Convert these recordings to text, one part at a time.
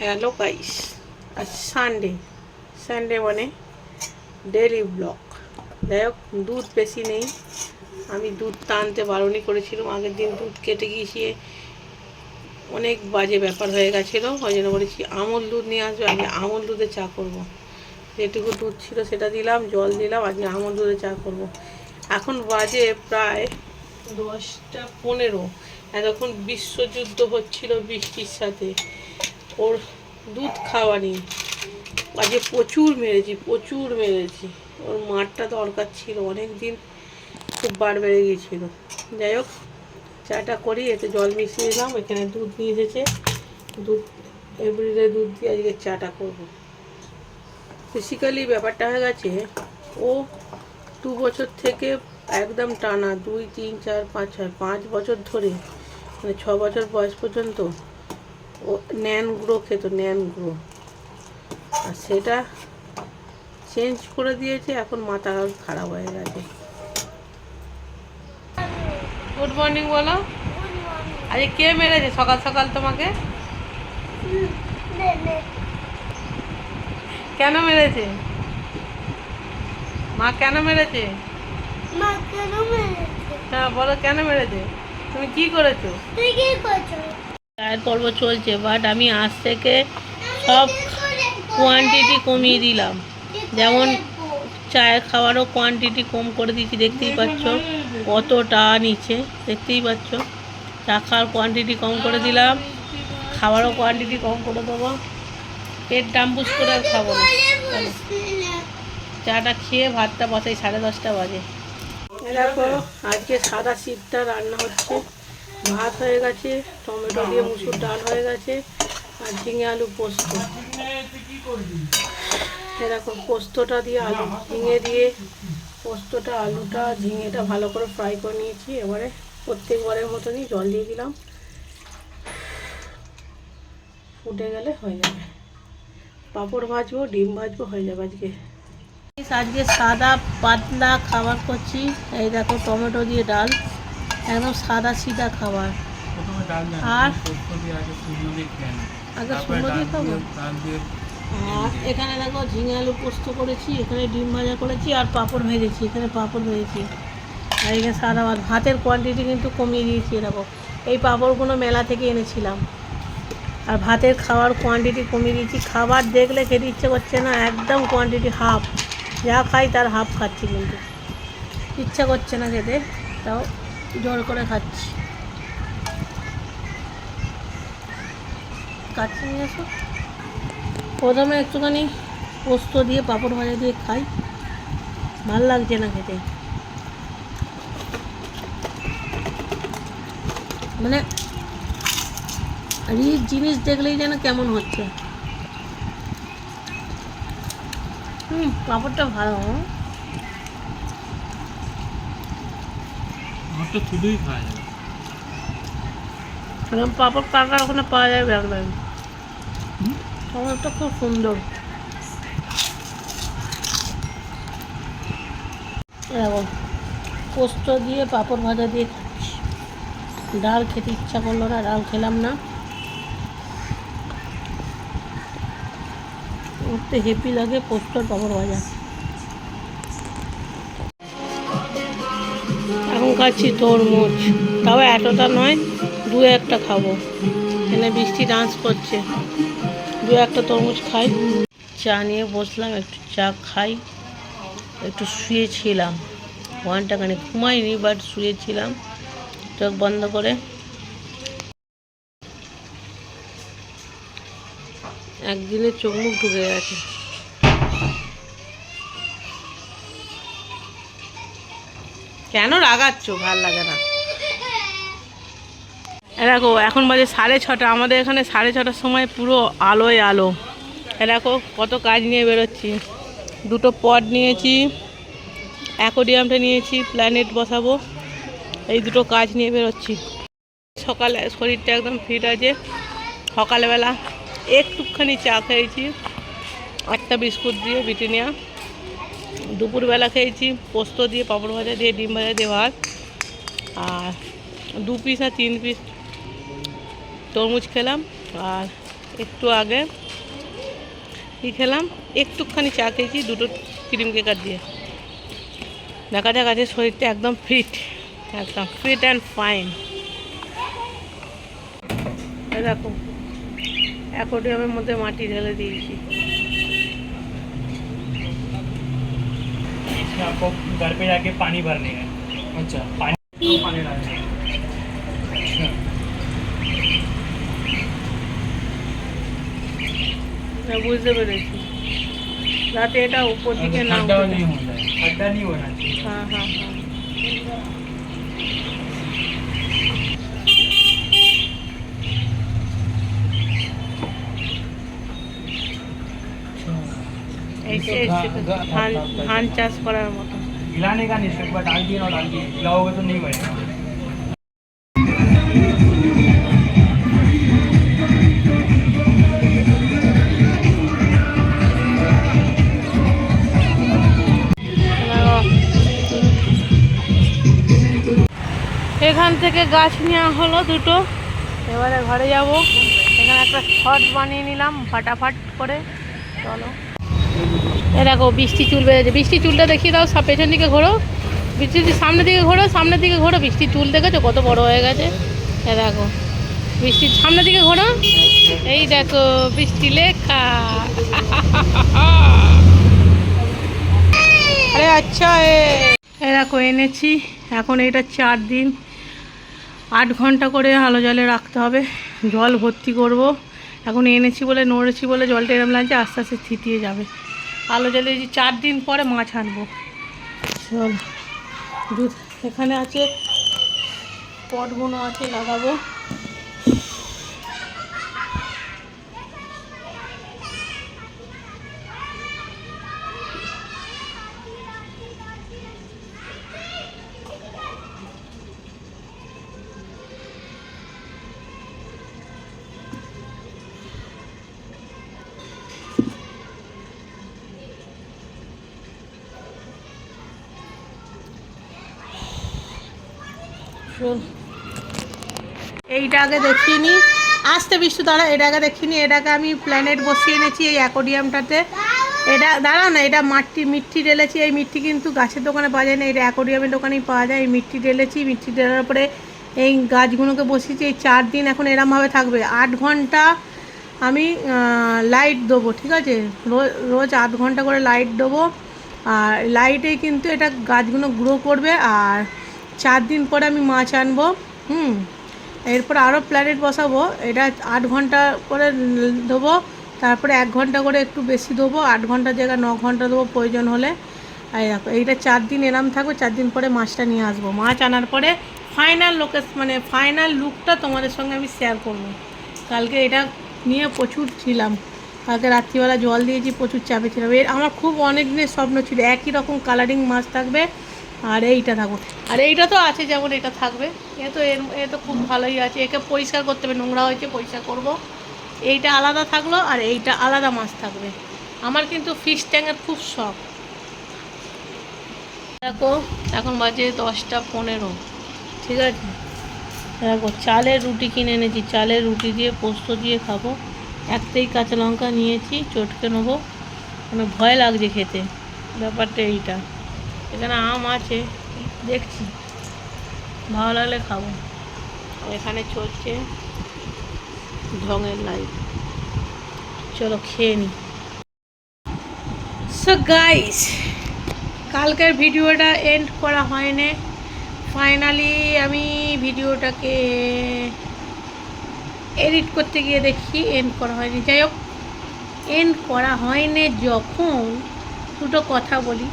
Hello guys, আজ Sunday মানে daily blog. যাই হোক, দুধ বেশি নেই, আমি দুধ টানতে বারণই করেছিলাম। আগের দিন দুধ কেটে গিয়েছে, অনেক বাজে ব্যাপার হয়ে গেছিলো। ওই জন্য বলেছি আমল দুধ নিয়ে আসবে, আজকে আমল দুধে চা করব। যেটুকু দুধ ছিল সেটা দিলাম, জল দিলাম, আজকে আমল দুধে চা করব। এখন বাজে প্রায় 10টা 15। এতক্ষণ বিশ্বযুদ্ধ হচ্ছিল বৃষ্টির সাথে, ওর দুধ খাওয়া নেই। আজকে প্রচুর মেরেছি। ওর মারটা দরকার ছিল, অনেক দিন খুব বার বেড়ে গিয়েছিল। যাই হোক, চাটা করি, এতে জল মিশিয়ে দিলাম। এখানে দুধ নিয়ে এসেছে, দুধ এভরিডে দুধ দিয়ে আজকে চাটা করব। বেসিক্যালি ব্যাপারটা হয়ে গেছে, ও 2 বছর থেকে একদম টানা 2, 3, 4, 5, 6, 5 বছর ধরে, মানে 6 বছর বয়স পর্যন্ত ও ন্যান গুঁড়ো খেত, ন্যান গুঁড়ো। আর সেটা চেঞ্জ করে দিয়েছে, এখন মাথা খারাপ হয়ে গেছে। গুড মর্নিং বলো। আরে কে মেরেছে সকাল সকাল তোমাকে? কেন মেরেছে? মা কেন মেরেছে? হ্যাঁ বলো, কেন মেরেছে? তুমি কি করেছো? চায়ের পর্ব চলছে, বাট আমি আজ থেকে সব কোয়ান্টিটি কমিয়ে দিলাম। যেমন চায়ের খাওয়ারও কোয়ান্টিটি কম করে দিয়েছি, দেখতেই পাচ্ছ কতটা নিচে, দেখতেই পাচ্ছ। চা খাওয়ার কোয়ান্টিটি কম করে দিলাম, খাওয়ারও কোয়ান্টিটি কম করে দেবো। পেট ডাম্বুস করে আর খাবো না। চাটা খেয়ে ভাতটা বসাই, 10:30 বাজে। দেখো, আজকে সাদা সিদ্ধা রান্না হচ্ছে। ভাত হয়ে গেছে, টমেটো দিয়ে মুসুর ডাল হয়ে গেছে, আর ঝিঙে আলু পোস্ত। এরকম পোস্তটা দিয়ে আলু ঝিঙে দিয়ে পোস্তটা, আলুটা, ঝিঙেটা ভালো করে ফ্রাই করে নিয়েছি। এবারে প্রত্যেকবারের মতনই জল দিয়ে দিলাম, ফুটে গেলে হয়ে যাবে। পাঁপড় ভাজবো, ডিম ভাজবো, হয়ে যাবে আজকে। আজকে সাদা পাতলা খাবার করছি। এই দেখো, টমেটো দিয়ে ডাল, একদম সাদা সিধা খাবার। আর আগে শুকনো দিয়ে খাবো। আর এখানে দেখো ঝিঙে আলু পোস্ত করেছি, এখানে ডিম ভাজা করেছি, আর পাঁপড় ভেজেছি। এখানে পাঁপড় ভেজেছি, আর এখানে সাদা ভাত। ভাতের কোয়ান্টিটি কিন্তু কমিয়ে দিয়েছি। এরকম এই পাঁপড়গুলো মেলা থেকে এনেছিলাম। আর ভাতের খাওয়ার কোয়ান্টিটি কমিয়ে দিয়েছি। খাবার দেখলে খেতে ইচ্ছে করছে না, একদম কোয়ান্টিটি হাফ। যা খাই তার হাফ খাচ্ছি, কিন্তু ইচ্ছা করছে না খেতে, তাও জোর করে খাচ্ছি। কাছে নিয়ে আসো। প্রথমে একটুখানি পোস্ত দিয়ে পাঁপড় ভাজা দিয়ে খাই, ভাল লাগছে না খেতে। মানে রিচ জিনিস দেখলেই যেন কেমন হচ্ছে। পাঁপড়টা ভালো, শুধুই খাওয়া যাবে। পাঁপড় কাকার ওখানে পাওয়া যায়, দেখবেন পাঁপড়টা খুব সুন্দর। এরকম পোস্ত দিয়ে পাঁপড় ভাজা দিয়ে খাচ্ছি। ডাল খেতে ইচ্ছা করলো না, ডাল খেলাম না। উঠতে হেপি লাগে পোস্ত পাঁপড় ভাজা। এখন খাচ্ছি তরমুজ, তাও এতটা নয়, 2-1টা খাবো। এখানে বৃষ্টি ডান্স করছে, 2-1টা তরমুজ খাই। চা নিয়ে বসলাম, একটু চা খাই। একটু শুয়েছিলাম, ঘন্টাখানে ঘুমাইনি, বাট শুয়েছিলাম চোখ বন্ধ করে। একদিনে চোখ মুখ ঢুকে গেছে। কেন রাগাচ্ছ? ভাল লাগে না। দেখো, এখন বাজে 6:30। আমাদের এখানে 6:30টার সময় পুরো আলোয় আলো। দেখো কত কাজ নিয়ে বেরোচ্ছি। 2টো পট নিয়েছি, অ্যাকোরিয়ামটা নিয়েছি, প্ল্যানেট বসাবো। এই 2টো কাজ নিয়ে বেরোচ্ছি। সকালে শরীরটা একদম ফিট আছে। সকালবেলা একটুখানি চা খেয়েছি, একটা বিস্কুট দিয়ে ব্রিটানিয়া। দুপুরবেলা খেয়েছি পোস্ত দিয়ে, পাঁপড় ভাজা দিয়ে, ডিম ভাজা দিয়ে ভাত, আর 2 পিস আর 3 পিস তরমুজ খেলাম। আর একটু আগে কী খেলাম, একটুখানি চা খেয়েছি, দুটো ক্রিম কেকার দিয়ে। দেখা যাক আছে শরীরটা একদম ফিট অ্যান্ড ফাইন। দেখো অ্যাকোয়ারিয়ামের মধ্যে মাটি ঢেলে দিয়েছি। आपको घर पे जाके पानी भरने है। अच्छा पानी डालना है। अच्छा বুঝতে পেরেছি, যাতে এটা উপর দিকে না खड्डा नहीं होना है, खड्डा नहीं होना चाहिए। হ্যাঁ হ্যাঁ হ্যাঁ। ধান চাষ করার মতো। हिलाने का नहीं, सिर्फ डाल दिए ना, डाल दिए, हिलाओगे तो नहीं बनेगा। এখান থেকে গাছ নেওয়া হলো দুটো, এবারে ঘরে যাব। এখানে একটা শর্ট বানিয়ে নিলাম ফাটাফাট করে। চলো, এ দেখো বৃষ্টি চুল বেড়েছে। বৃষ্টি চুলটা দেখিয়ে দাও, সব পেছন দিকে ঘোরো, বৃষ্টির সামনের দিকে ঘোরো, সামনের দিকে ঘোরো। বৃষ্টির চুল দেখেছো কত বড় হয়ে গেছে? এ দেখো বৃষ্টির সামনের দিকে ঘোরো, এই দেখো বৃষ্টি লেখা। আরে আচ্ছা, এ দেখো এনেছি। এখন এটা 4 দিন 8 ঘন্টা করে আলো জলে রাখতে হবে। জল ভর্তি করব। এখন এনেছি বলে নড়েছি বলে জলটা এরম লাগছে, আস্তে আস্তে থিতিয়ে যাবে। আলো জলে 4 দিন পরে মাছ আনবো। চল, দুধ এখানে আছে, পটগুলো আছে, লাগাবো। এইটা আগে দেখিনি, আসতে বৃষ্টি দাঁড়া, এটা আগে দেখিনি। এটাকে আমি প্ল্যানেট বসিয়ে এনেছি এই অ্যাকোরিয়ামটাতে। এটা দাঁড়া না, এটা মিট্টি ঢেলেছি। এই মিট্টি কিন্তু গাছের দোকানে পাওয়া যায় না, এটা অ্যাকোরিয়ামের দোকানেই পাওয়া যায়। এই মিট্টি ঢেলেছি, মিট্টি ঢেলার পরে এই গাছগুলোকে বসিয়েছি। এই 4 দিন এখন এরমভাবে থাকবে। 8 ঘন্টা আমি লাইট দেবো, ঠিক আছে? রোজ 8 ঘন্টা করে লাইট দেবো। আর লাইটেই কিন্তু এটা গাছগুলো গ্রো করবে। আর 4 দিন পরে আমি মাছ আনবো। এরপর আরও প্ল্যানেট বসাবো। এটা 8 ঘন্টা করে দেবো, তারপরে 1 ঘন্টা করে একটু বেশি দেবো। 8 ঘন্টার জায়গায় 9 ঘন্টা দেবো প্রয়োজন হলে। এই দেখো এইটা 4 দিন এরম থাকবে। 4 দিন পরে মাছটা নিয়ে আসবো। মাছ আনার পরে ফাইনাল ফাইনাল লুকটা তোমাদের সঙ্গে আমি শেয়ার করবো। কালকে এটা নিয়ে প্রচুর ছিলাম, কালকে রাত্রিবেলা জল দিয়েছি, প্রচুর চাপে ছিলাম। আমার খুব অনেক দিনের স্বপ্ন ছিল একই রকম কালারিং মাছ থাকবে আর এইটা থাকবে। আর এইটা তো আছে, যেমন এটা থাকবে। এ তো খুব ভালোই আছে। একে পরিষ্কার করতে হবে, নোংরা হয়েছে, পরিষ্কার করব। এইটা আলাদা থাকলো আর এইটা আলাদা মাছ থাকবে। আমার কিন্তু ফিশ ট্যাঙ্কের খুব শখ। দেখো এখন বাজে 10টা 15, ঠিক আছে? দেখো চালের রুটি কিনে এনেছি, চালের রুটি দিয়ে পোস্ত দিয়ে খাবো। একটাই কাঁচা লঙ্কা নিয়েছি, চটকে নেবো, মানে ভয় লাগছে খেতে। ব্যাপারটা এইটা। এখানে আম আছে, দেখছি ভালো লাগলে খাবো। এখানে চলছে ঢঙের লাইভ। চলো খেয়ে নিই। সো গাইস, কালকের ভিডিওটা এন্ড করা হয়নি। ফাইনালি আমি ভিডিওটাকে এডিট করতে গিয়ে দেখি এন্ড করা হয়নি। যাই হোক, এন্ড করা হয়নি যখন দুটো কথা বলি।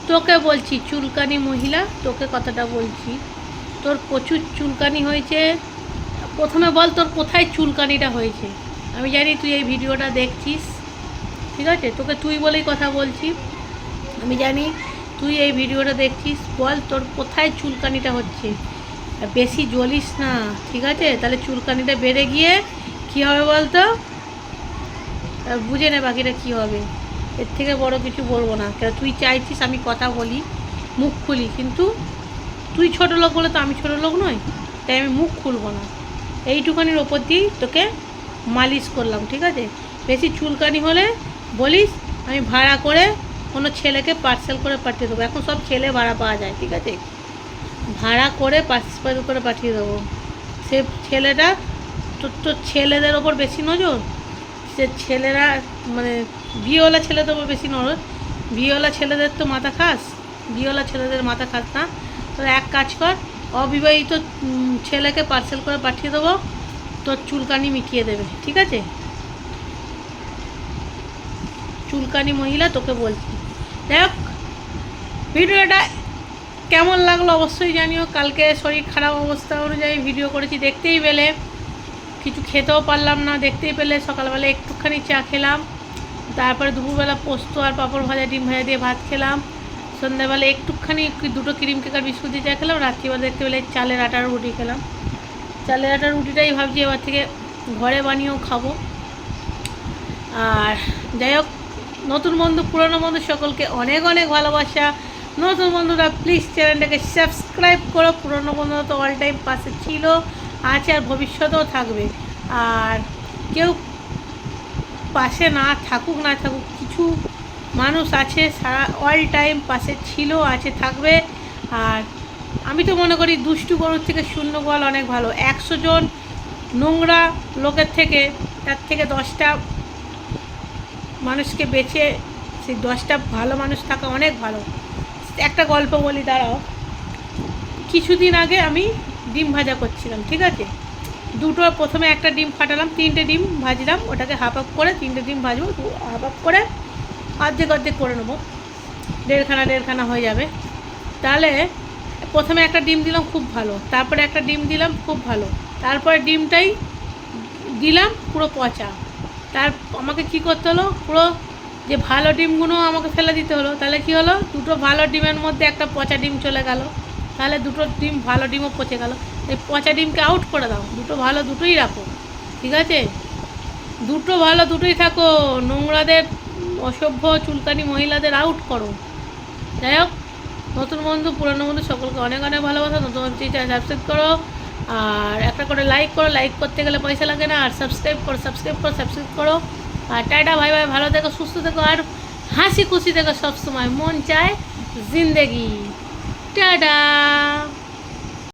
তোকে বলছি চুলকানি মহিলা, তোকে কথাটা বলছি। তোর প্রচুর চুলকানি হয়েছে। প্রথমে বল তোর কোথায় চুলকানিটা হয়েছে। আমি জানি তুই এই ভিডিওটা দেখছিস, ঠিক আছে? তোকে তুই বলেই কথা বলছি। আমি জানি তুই এই ভিডিওটা দেখছিস। বল তোর কোথায় চুলকানিটা হচ্ছে। বেশি জ্বলিস না, ঠিক আছে? তাহলে চুলকানিটা বেড়ে গিয়ে কী হবে বলতো, বুঝে নে বাকিটা কী হবে। এর থেকে বড় কিছু বলবো না। কেন তুই চাইছিস আমি কথা বলি, মুখ খুলি, কিন্তু তুই ছোটো লোক বলে তো আমি ছোটো লোক নই, তাই আমি মুখ খুলবো না। এইটুখানির ওপর দিয়েই তোকে মালিশ করলাম, ঠিক আছে? বেশি চুলকানি হলে বলিস, আমি ভাড়া করে কোনো ছেলেকে পার্সেল করে পাঠিয়ে দেবো। এখন সব ছেলে ভাড়া পাওয়া যায়, ঠিক আছে? ভাড়া করে পার্সেল করে পাঠিয়ে দেবো। সে ছেলেটা তোর ছেলেদের ওপর বেশি নজর, সে ছেলেরা মানে বিয়েওয়ালা ছেলেদের ওপর বেশি নজর। বিয়েওয়ালা ছেলেদের তো মাথা খাস, বিয়েওয়ালা ছেলেদের মাথা খাস না। তো এক কাজ কর, অবিবাহিত ছেলেকে পার্সেল করে পাঠিয়ে দেবো, তোর চুলকানি মিটিয়ে দেবে, ঠিক আছে? চুলকানি মহিলা তোকে বলছি। দেখ, ভিডিওটা কেমন লাগলো অবশ্যই জানিও। কালকে শরীর খারাপ অবস্থা অনুযায়ী ভিডিও করেছি, দেখতেই পেলে। কিছু খেতেও পারলাম না, দেখতেই পেলে। সকালবেলা একটুখানি চা খেলাম, তারপরে দুপুরবেলা পোস্ত আর পাঁপড় ভাজা ডিম ভাজা দিয়ে ভাত খেলাম। সন্ধ্যাবেলা একটুখানি দুটো ক্রিম কেক আর বিস্কুট দিয়ে চা খেলাম। রাত্রিবেলা দেখতে পেলে চালের আটার রুটি খেলাম। চালের আটার রুটিটাই ভাবছি এবার থেকে ঘরে বানিয়েও খাবো। আর যাই হোক, নতুন বন্ধু পুরনো বন্ধু সকলকে অনেক অনেক ভালোবাসা। নতুন বন্ধুরা প্লিজ চ্যানেলটাকে সাবস্ক্রাইব করো। পুরনো বন্ধুরা তো অল টাইম পাশে ছিল, আছে আর ভবিষ্যতেও থাকবে। আর কেউ পাশে না থাকুক কিছু মানুষ আছে সারা অল টাইম পাশে ছিল, আছে, থাকবে। আর আমি তো মনে করি দুষ্টু গরুর থেকে শূন্য গোয়াল অনেক ভালো। 100 জন নোংরা লোকের থেকে, তার থেকে 10টা মানুষকে বেছে সেই 10টা ভালো মানুষ থাকা অনেক ভালো। একটা গল্প বলি, দাঁড়াও। কিছুদিন আগে আমি ডিম ভাজা করছিলাম, ঠিক আছে? প্রথমে একটা ডিম ফাটালাম, 3টে ডিম ভাজলাম, ওটাকে হাফ আপ করে 3টে ডিম ভাজবো, হাফ আপ করে অর্ধেক করে নেবো, দেড়খানা হয়ে যাবে। তাহলে প্রথমে একটা ডিম দিলাম খুব ভালো, তারপরে একটা ডিম দিলাম খুব ভালো, তারপরে ডিমটাই দিলাম পুরো পচা। আমাকে কি করতে হলো, পুরো যে ভালো ডিমগুলো আমাকে ফেলে দিতে হলো। তাহলে কি হলো, দুটো ভালো ডিমের মধ্যে একটা পচা ডিম চলে গেল। তাহলে দুটো ডিম ভালো ডিমও পচে গেল। এই পচা ডিমকে আউট করে দাও, দুটো ভালো দুটোই রাখো, ঠিক আছে? দুটো ভালো দুটোই থাকো, নোংরাদের, অসভ্য চুলকানি মহিলাদের আউট করো। যাই হোক, নতুন বন্ধু পুরনো বন্ধু সকলকে অনেক অনেক ভালোবাসা। নতুন সাবস্ক্রাইব করো, আর একটা করে লাইক করো। লাইক করতে গেলে পয়সা লাগে না। আর সাবস্ক্রাইব করো। আর টাটা, ভাই ভাই, ভালো থেকো, সুস্থ থেকো, আর হাসি খুশি থেকো সবসময়। মন চায় জিন্দেগি। টাটা।